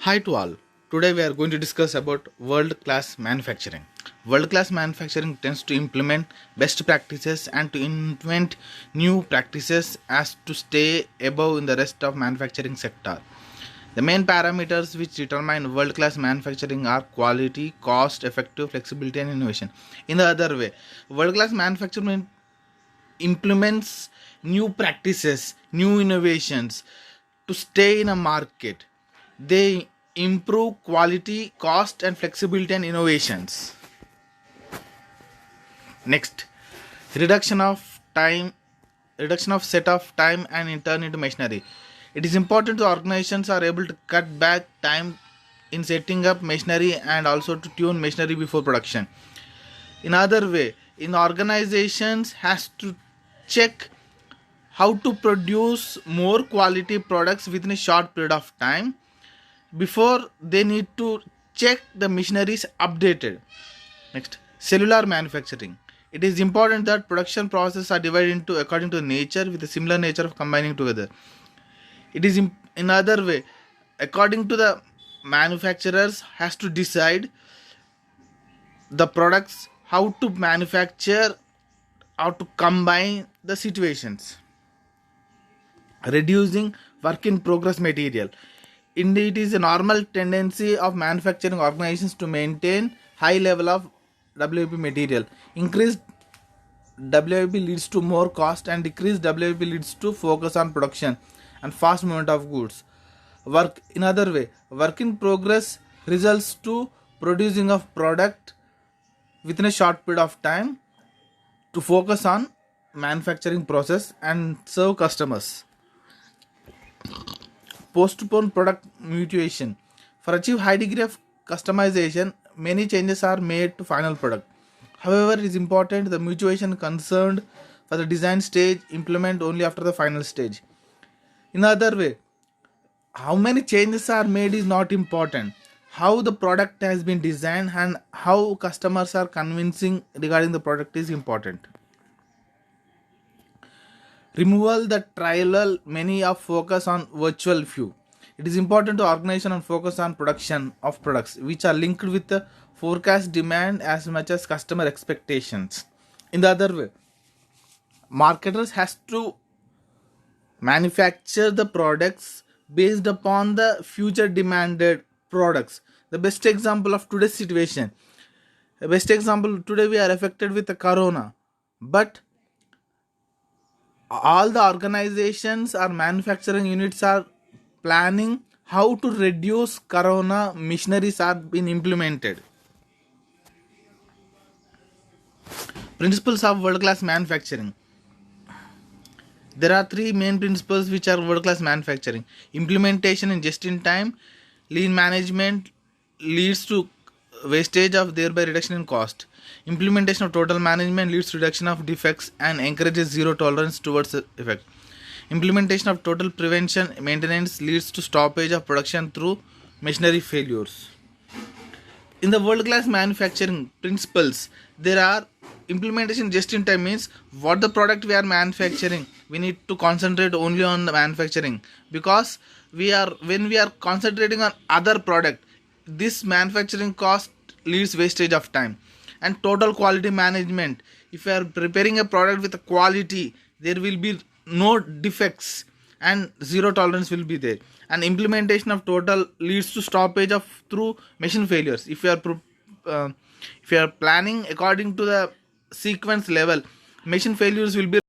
Hi to all. Today we are going to discuss about world-class manufacturing. World-class manufacturing tends to implement best practices and to invent new practices as to stay above in the rest of manufacturing sector. The main parameters which determine world-class manufacturing are quality, cost, effective, flexibility and innovation. In the other way, world-class manufacturing implements new practices, new innovations to stay in a market. They improve quality, cost, and flexibility and innovations. Next, reduction of time, reduction of set of time and turn into machinery. It is important to organizations are able to cut back time in setting up machinery and also to tune machinery before production. In other way, in organizations has to check how to produce more quality products within a short period of time before they need to check the machineries updated. Next, cellular manufacturing. It is important that production processes are divided into according to nature with a similar nature of combining together. It is in other way, according to the manufacturers has to decide the products how to manufacture, how to combine the situations. Reducing work in progress material. Indeed, it is a normal tendency of manufacturing organizations to maintain high level of WIP material. Increased WIP leads to more cost and decreased WIP leads to focus on production and fast movement of goods. Work in other way, work in progress results to producing of product within a short period of time to focus on manufacturing process and serve customers. Postpone product mutation. For achieve high degree of customization, many changes are made to final product. However, it is important the mutation concerned for the design stage implement only after the final stage. In other way, how many changes are made is not important. How the product has been designed and how customers are convincing regarding the product is important. Removal the trial many of focus on virtual few. It is important to organization and focus on production of products which are linked with the forecast demand as much as customer expectations. In the other way, marketers has to manufacture the products based upon the future demanded products. The best example of today's situation. The best example today we are affected with the corona, but all the organizations or manufacturing units are planning how to reduce corona. Missionaries are being implemented. Principles of world class manufacturing. There are three main principles which are world class manufacturing. Implementation in just in time. Lean management leads to wastage of thereby reduction in cost. Implementation of total management leads to reduction of defects and encourages zero tolerance towards effect. Implementation of total prevention maintenance leads to stoppage of production through machinery failures. In the world class manufacturing principles, there are implementation just in time means what the product we are manufacturing, we need to concentrate only on the manufacturing, because when we are concentrating on other product, this manufacturing cost leads wastage of time. And total quality management, if you are preparing a product with a quality, there will be no defects and zero tolerance will be there. And implementation of total leads to stoppage of through machine failures. If you are planning according to the sequence level, machine failures will be